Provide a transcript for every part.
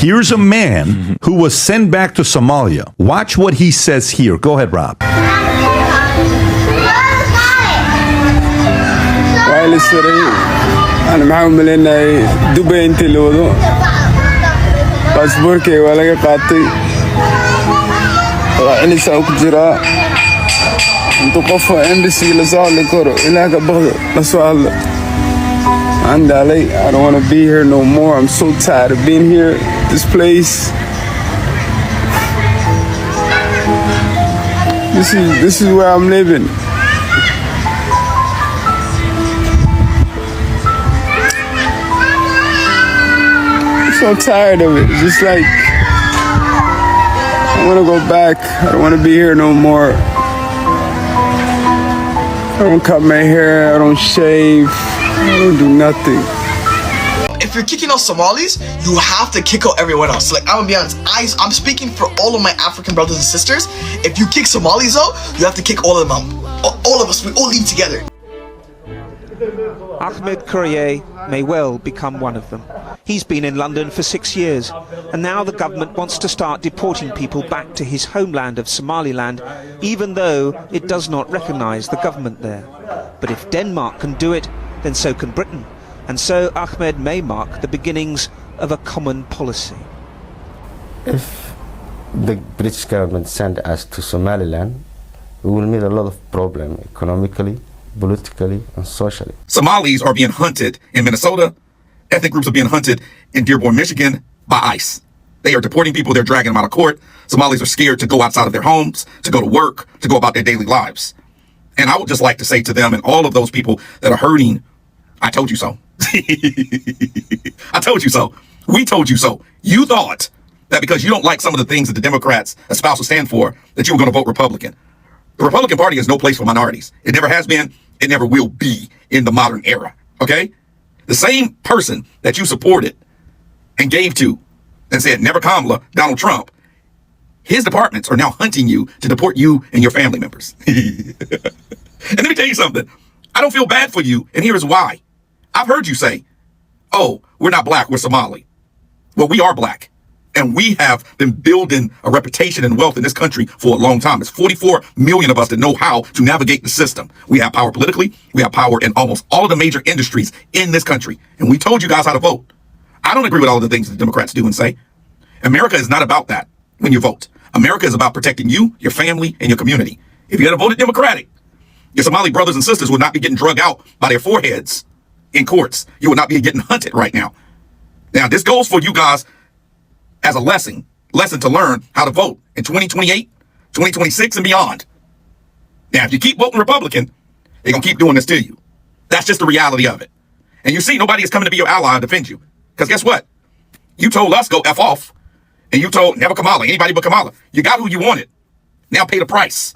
Here's a man who was sent back to Somalia. Watch what he says here. Go ahead, Rob. أنا معهم لأن دبي أنت لودو باسبور كي ولا قاطي رأيني ساوك جرا أنتو قفوا إمبسي لسؤال لكورو إلا كبغض لسؤال عندي علي I don't want to be here no more. I'm so tired of being here. This place. This is where I'm living. I'm so tired of it. It's just like I want to go back. I don't want to be here no more. I don't cut my hair. I don't shave. I don't do nothing. If you're kicking out Somalis, you have to kick out everyone else. Like, I'm gonna be honest, I'm speaking for all of my African brothers and sisters. If you kick Somalis out, you have to kick all of them out. All of us, we all leave together. Ahmed Courier may well become one of them. He's been in London for 6 years, and now the government wants to start deporting people back to his homeland of Somaliland, even though it does not recognise the government there. But if Denmark can do it, then so can Britain. And so Ahmed may mark the beginnings of a common policy. If the British government send us to Somaliland, we will meet a lot of problems economically, politically, and socially. Somalis are being hunted in Minnesota. Ethnic groups are being hunted in Dearborn, Michigan by ICE. They are deporting people. They're dragging them out of court. Somalis are scared to go outside of their homes, to go to work, to go about their daily lives. And I would just like to say to them and all of those people that are hurting, I told you so. I told you so. We told you so. You thought that because you don't like some of the things that the Democrats espouse or stand for, that you were going to vote Republican. The Republican Party has no place for minorities. It never has been. It never will be in the modern era. Okay? The same person that you supported and gave to and said, never Kamala, Donald Trump, his departments are now hunting you to deport you and your family members. And let me tell you something. I don't feel bad for you, and here is why. I've heard you say, oh, we're not black, we're Somali. Well, we are black. And we have been building a reputation and wealth in this country for a long time. There's 44 million of us that know how to navigate the system. We have power politically. We have power in almost all of the major industries in this country. And we told you guys how to vote. I don't agree with all of the things the Democrats do and say. America is not about that when you vote. America is about protecting you, your family, and your community. If you had voted Democratic, your Somali brothers and sisters would not be getting drug out by their foreheads in courts. You would not be getting hunted right now. Now, this goes for you guys as a lesson to learn how to vote in 2028, 2026, and beyond. Now, if you keep voting Republican, they're going to keep doing this to you. That's just the reality of it. And you see, nobody is coming to be your ally and defend you. Because guess what? You told us go F off. And you told never Kamala, anybody but Kamala. You got who you wanted. Now pay the price.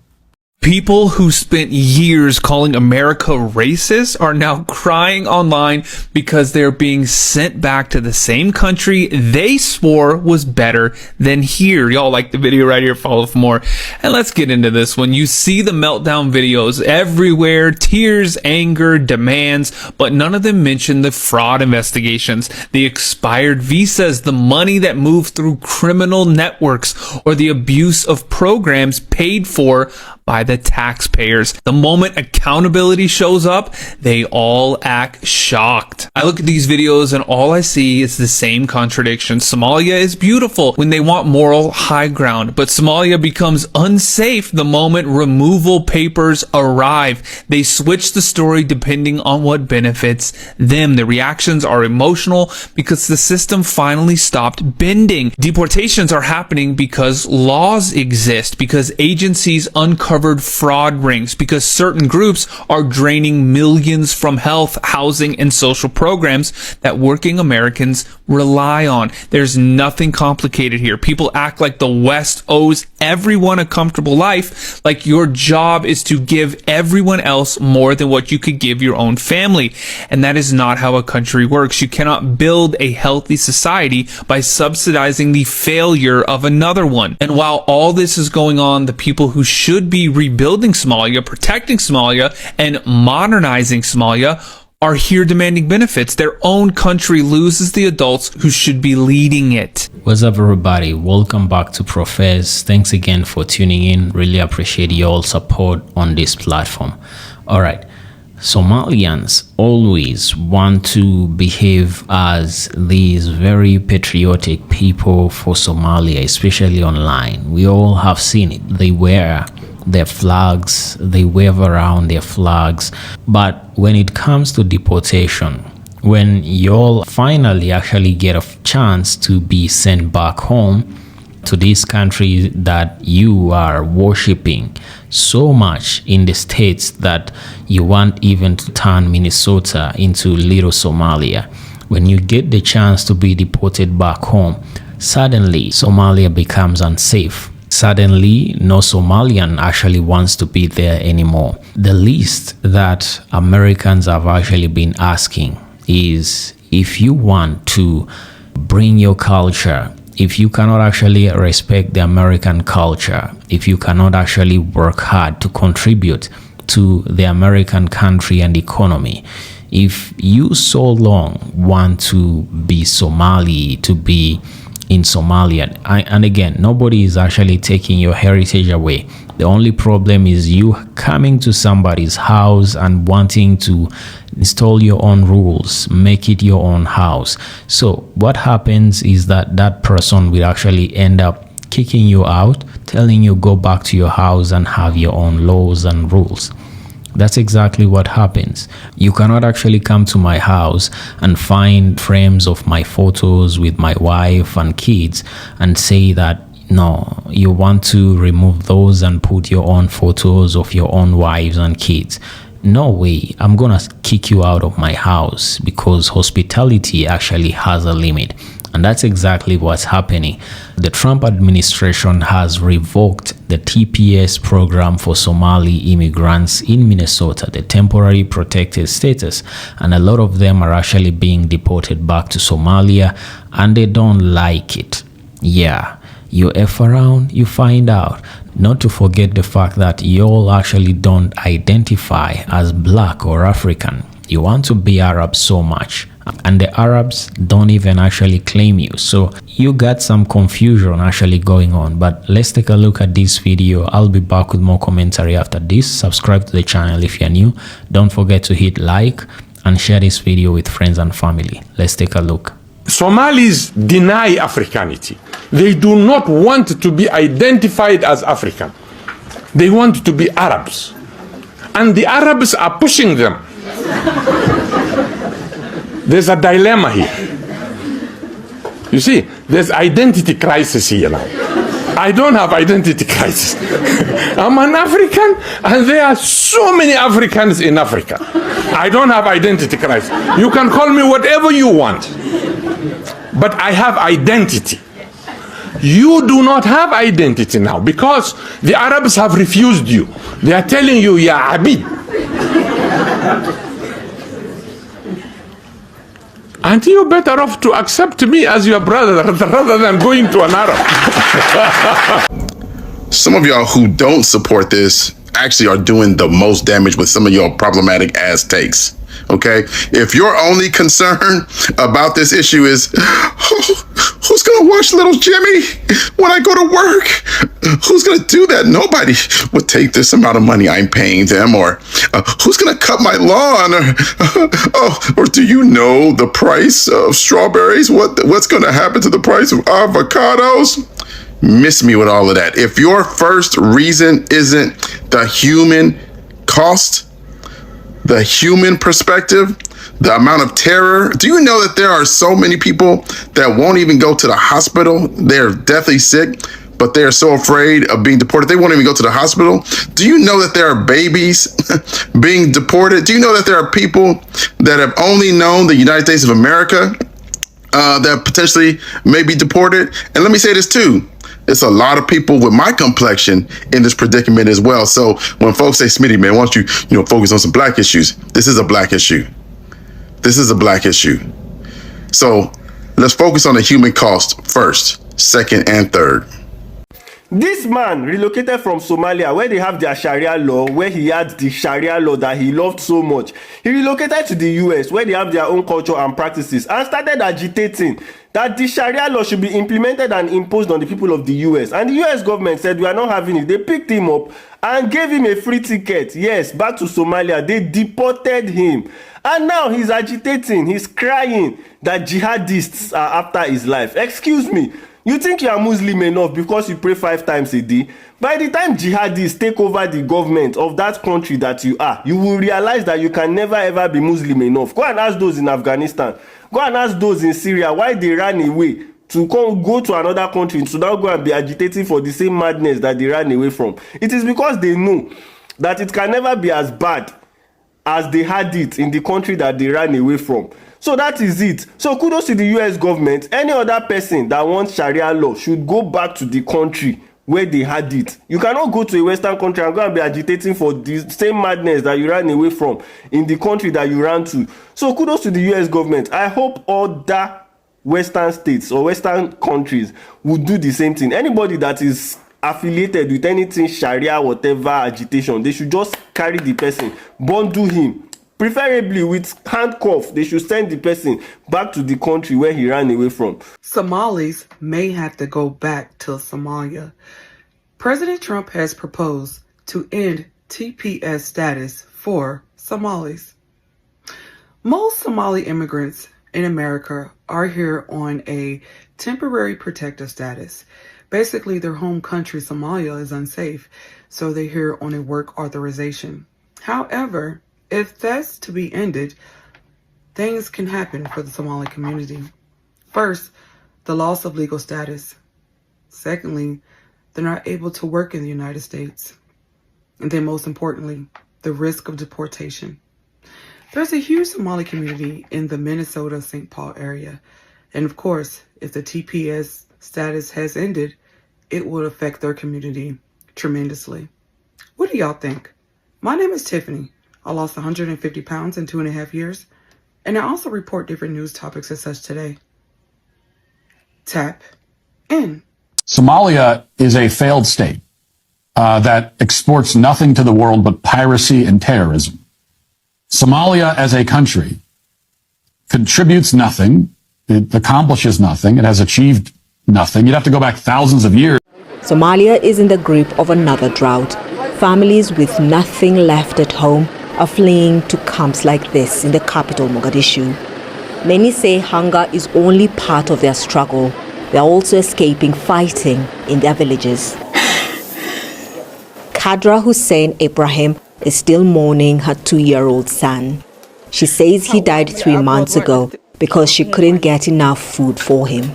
People who spent years calling America racist are now crying online because they're being sent back to the same country they swore was better than here. Y'all like the video right here, follow for more. And let's get into this one. You see the meltdown videos everywhere, tears, anger, demands, but none of them mention the fraud investigations, the expired visas, the money that moved through criminal networks, or the abuse of programs paid for by the taxpayers. The moment accountability shows up, they all act shocked. I look at these videos and all I see is the same contradiction. Somalia is beautiful when they want moral high ground, but Somalia becomes unsafe the moment removal papers arrive. They switch the story depending on what benefits them. The reactions are emotional because the system finally stopped bending. Deportations are happening because laws exist, because agencies uncovered fraud rings, because certain groups are draining millions from health, housing, and social programs that working Americans rely on. There's nothing complicated here. People act like the West owes everyone a comfortable life, like your job is to give everyone else more than what you could give your own family. And that is not how a country works. You cannot build a healthy society by subsidizing the failure of another one. And while all this is going on, the people who should be rebuilding Somalia, protecting Somalia, and modernizing Somalia are here demanding benefits. Their own country loses the adults who should be leading it. What's up, everybody? Welcome back to Profess. Thanks again for tuning in. Really appreciate your support on this platform. All right. Somalians always want to behave as these very patriotic people for Somalia, especially online. We all have seen it. They wear their flags, they wave around their flags. But when it comes to deportation, when y'all finally actually get a chance to be sent back home to this country that you are worshiping so much in the States that you want even to turn Minnesota into little Somalia, when you get the chance to be deported back home, suddenly Somalia becomes unsafe. Suddenly, no Somalian actually wants to be there anymore. The least that Americans have actually been asking is, if you want to bring your culture, if you cannot actually respect the American culture, if you cannot actually work hard to contribute to the American country and economy, if you so long want to be Somali, to be in Somalia, and again, nobody is actually taking your heritage away. The only problem is you coming to somebody's house and wanting to install your own rules, make it your own house. So what happens is that that person will actually end up kicking you out, telling you go back to your house and have your own laws and rules. That's exactly what happens. You cannot actually come to my house and find frames of my photos with my wife and kids and say that, no, you want to remove those and put your own photos of your own wives and kids. No way, I'm gonna kick you out of my house, because hospitality actually has a limit. And that's exactly what's happening. The Trump administration has revoked the TPS program for Somali immigrants in Minnesota, the temporary protected status. And a lot of them are actually being deported back to Somalia, and they don't like it. Yeah, you F around, you find out. Not to forget the fact that you all actually don't identify as black or African. You want to be Arab so much, and the Arabs don't even actually claim you. So you got some confusion actually going on. But let's take a look at this video. I'll be back with more commentary after this. Subscribe to the channel if you're new. Don't forget to hit like and share this video with friends and family. Let's take a look. Somalis deny Africanity. They do not want to be identified as African. They want to be Arabs. And the Arabs are pushing them. There's a dilemma here. You see, there's identity crisis here now. I don't have identity crisis. I'm an African, and there are so many Africans in Africa. I don't have identity crisis. You can call me whatever you want, but I have identity. You do not have identity now, because the Arabs have refused you. They are telling you, ya Abid. And you're better off to accept me as your brother rather than going to an Arab. Some of y'all who don't support this actually are doing the most damage with some of your problematic ass takes. Okay? If your only concern about this issue is, who's gonna watch little Jimmy when I go to work? Who's gonna do that? Nobody would take this amount of money I'm paying them. Or who's gonna cut my lawn? Or do you know the price of strawberries? What's gonna happen to the price of avocados? Miss me with all of that. If your first reason isn't the human cost, the human perspective, the amount of terror. Do you know that there are so many people that won't even go to the hospital? They're deathly sick, but they're so afraid of being deported, they won't even go to the hospital. Do you know that there are babies being deported? Do you know that there are people that have only known the United States of America that potentially may be deported? And let me say this too. It's a lot of people with my complexion in this predicament as well. So when folks say, Smitty, man, why don't you focus on some black issues? This is a black issue. This is a black issue. So let's focus on the human cost first, second, and third. This man relocated from Somalia, where they have their Sharia law, where he had the Sharia law that he loved so much. He relocated to the US, where they have their own culture and practices, and started agitating that the Sharia law should be implemented and imposed on the people of the US. And the US government said, we are not having it. They picked him up and gave him a free ticket, yes, back to Somalia. They deported him. And now he's agitating, he's crying that jihadists are after his life. Excuse me. You think you are Muslim enough because you pray 5 times a day? By the time jihadists take over the government of that country that you are, you will realize that you can never ever be Muslim enough. Go and ask those in Afghanistan. Go and ask those in Syria why they ran away to go to another country to now go and be agitating for the same madness that they ran away from. It is because they know that it can never be as bad as they had it in the country that they ran away from. So that is it. So kudos to the US government. Any other person that wants Sharia law should go back to the country where they had it. You cannot go to a Western country and go and be agitating for the same madness that you ran away from in the country that you ran to. So kudos to the US government. I hope other Western states or Western countries would do the same thing. Anybody that is affiliated with anything Sharia, whatever agitation, they should just carry the person, bundle him. Preferably with handcuff, they should send the person back to the country where he ran away from. Somalis may have to go back to Somalia. President Trump has proposed to end TPS status for Somalis. Most Somali immigrants in America are here on a temporary protective status. Basically, their home country, Somalia, is unsafe, so they're here on a work authorization. However, if that's to be ended, things can happen for the Somali community. First, the loss of legal status. Secondly, they're not able to work in the United States. And then most importantly, the risk of deportation. There's a huge Somali community in the Minnesota-St. Paul area. And of course, if the TPS status has ended, it will affect their community tremendously. What do y'all think? My name is Tiffany. I lost 150 pounds in 2.5 years, and I also report different news topics as such today. Tap in. Somalia is a failed state that exports nothing to the world but piracy and terrorism. Somalia as a country contributes nothing, it accomplishes nothing, it has achieved nothing. You'd have to go back thousands of years. Somalia is in the grip of another drought. Families with nothing left at home are fleeing to camps like this in the capital, Mogadishu. Many say hunger is only part of their struggle. They are also escaping fighting in their villages. Kadra Hussein Ibrahim is still mourning her 2-year-old son. She says he died 3 months ago because she couldn't get enough food for him.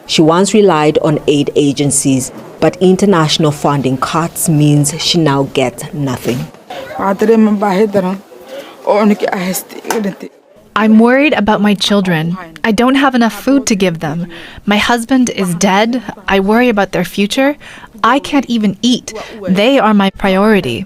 She once relied on aid agencies, but international funding cuts means she now gets nothing. I'm worried about my children. I don't have enough food to give them. My husband is dead. I worry about their future. I can't even eat. They are my priority.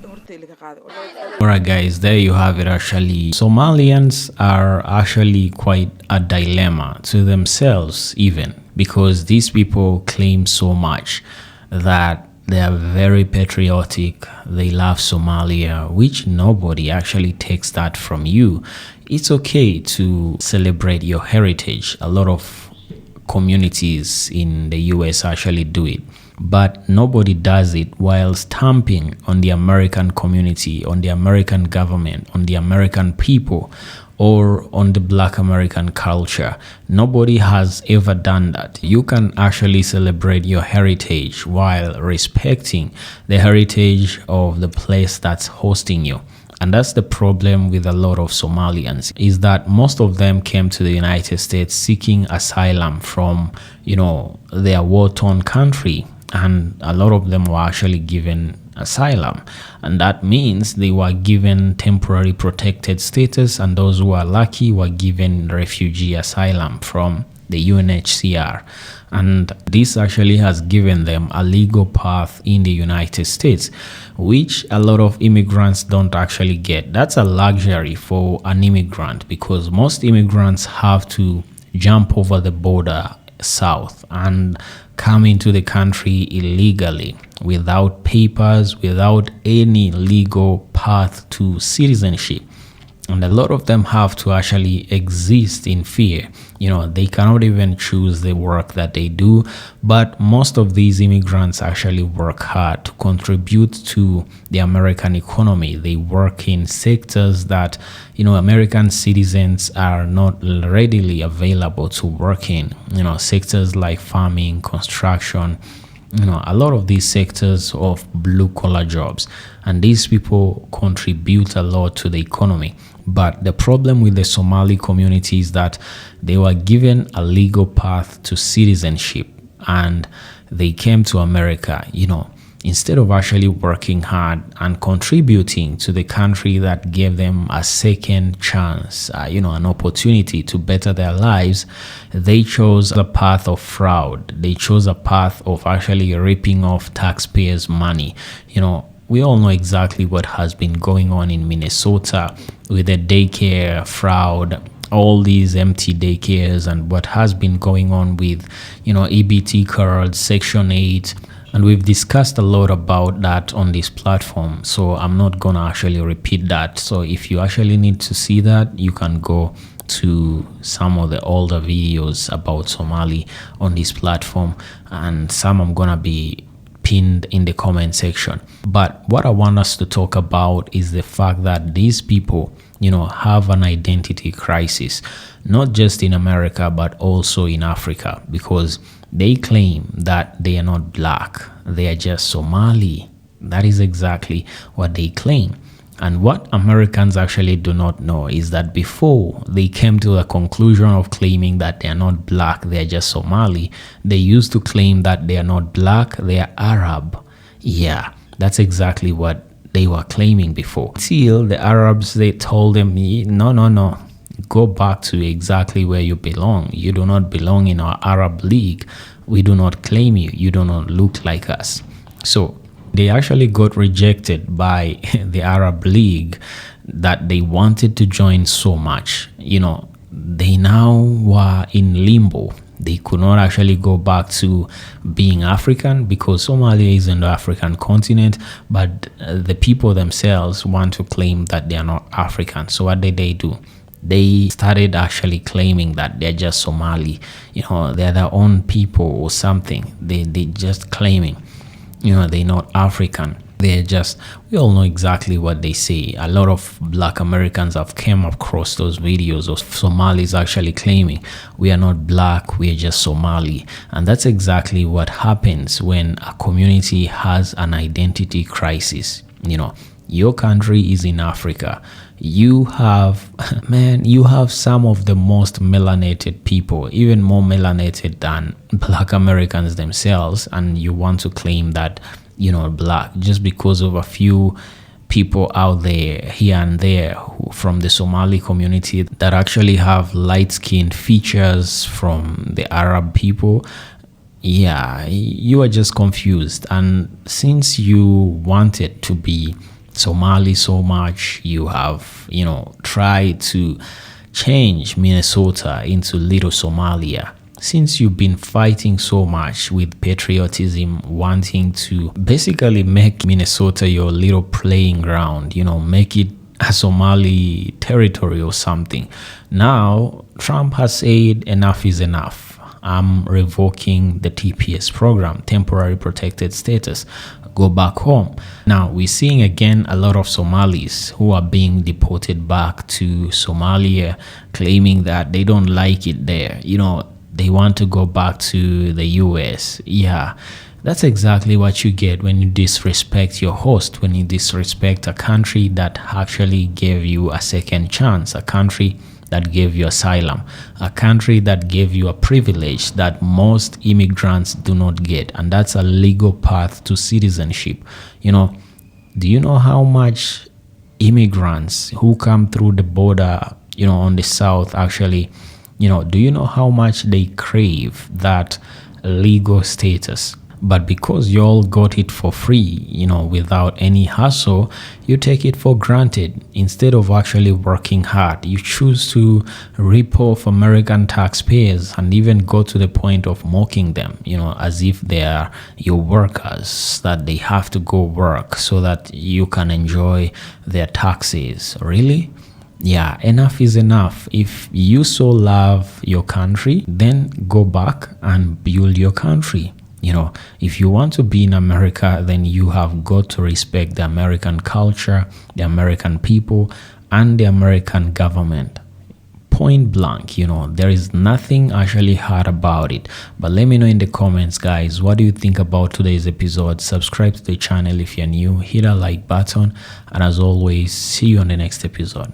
Alright guys, there you have it. Actually, Somalians are actually quite a dilemma to themselves even, because these people claim so much that they are very patriotic, they love Somalia, which nobody actually takes that from you. It's okay to celebrate your heritage. A lot of communities in the US actually do it, but nobody does it while stamping on the American community, on the American government, on the American people, or on the Black American culture. Nobody has ever done that. You can actually celebrate your heritage while respecting the heritage of the place that's hosting you. And that's the problem with a lot of Somalians, is that most of them came to the United States seeking asylum from, their war-torn country. And a lot of them were actually given asylum. And that means they were given temporary protected status, and those who are lucky were given refugee asylum from the UNHCR. And this actually has given them a legal path in the United States, which a lot of immigrants don't actually get. That's a luxury for an immigrant, because most immigrants have to jump over the border south and come into the country illegally, without papers, without any legal path to citizenship. And a lot of them have to actually exist in fear. They cannot even choose the work that they do. But most of these immigrants actually work hard to contribute to the American economy. They work in sectors that, American citizens are not readily available to work in. Sectors like farming, construction, a lot of these sectors of blue collar jobs. And these people contribute a lot to the economy. But the problem with the Somali community is that they were given a legal path to citizenship and they came to America, instead of actually working hard and contributing to the country that gave them a second chance, an opportunity to better their lives. They chose a path of fraud. They chose a path of actually ripping off taxpayers' money. We all know exactly what has been going on in Minnesota with the daycare fraud, all these empty daycares, and what has been going on with, EBT cards, Section 8. And we've discussed a lot about that on this platform. So I'm not going to actually repeat that. So if you actually need to see that, you can go to some of the older videos about Somali on this platform. And some I'm going to be pinned in the comment section. But what I want us to talk about is the fact that these people, have an identity crisis, not just in America, but also in Africa, because they claim that they are not black, they are just Somali. That is exactly what they claim. And what Americans actually do not know is that before they came to the conclusion of claiming that they are not black, they are just Somali, they used to claim that they are not black, they are Arab. Yeah, that's exactly what they were claiming before. Till the Arabs, they told them, no, go back to exactly where you belong. You do not belong in our Arab League. We do not claim you. You do not look like us. So they actually got rejected by the Arab League that they wanted to join so much. They now were in limbo. They could not actually go back to being African because Somalia is in the African continent, but the people themselves want to claim that they are not African. So what did they do? They started actually claiming that they're just Somali, they're their own people or something. They just claiming, they're not African. They're just, we all know exactly what they say. A lot of black Americans have come across those videos of Somalis actually claiming we are not black, we are just Somali. And that's exactly what happens when a community has an identity crisis. Your country is in Africa. You have, you have some of the most melanated people, even more melanated than black Americans themselves. And you want to claim that, black just because of a few people out there here and there from the Somali community that actually have light-skinned features from the Arab people. Yeah, you are just confused. And since you wanted to be Somali so much, you have, tried to change Minnesota into Little Somalia. Since you've been fighting so much with patriotism, wanting to basically make Minnesota your little playing ground, make it a Somali territory or something. Now, Trump has said enough is enough. I'm revoking the TPS program, temporary protected status. Go back home. Now, we're seeing again a lot of Somalis who are being deported back to Somalia, claiming that they don't like it there. They want to go back to the US. Yeah, that's exactly what you get when you disrespect your host, when you disrespect a country that actually gave you a second chance, a country that gave you asylum, a country that gave you a privilege that most immigrants do not get, and that's a legal path to citizenship. Do you know how much immigrants who come through the border, on the south actually, do you know how much they crave that legal status? But because you all got it for free, without any hassle, you take it for granted. Instead of actually working hard, you choose to rip off American taxpayers and even go to the point of mocking them, as if they are your workers, that they have to go work so that you can enjoy their taxes. Really? Yeah, enough is enough. If you so love your country, then go back and build your country. If you want to be in America, then you have got to respect the American culture, the American people, and the American government. Point blank, there is nothing actually hard about it. But let me know in the comments, guys, what do you think about today's episode? Subscribe to the channel if you're new, hit that like button, and as always, see you on the next episode.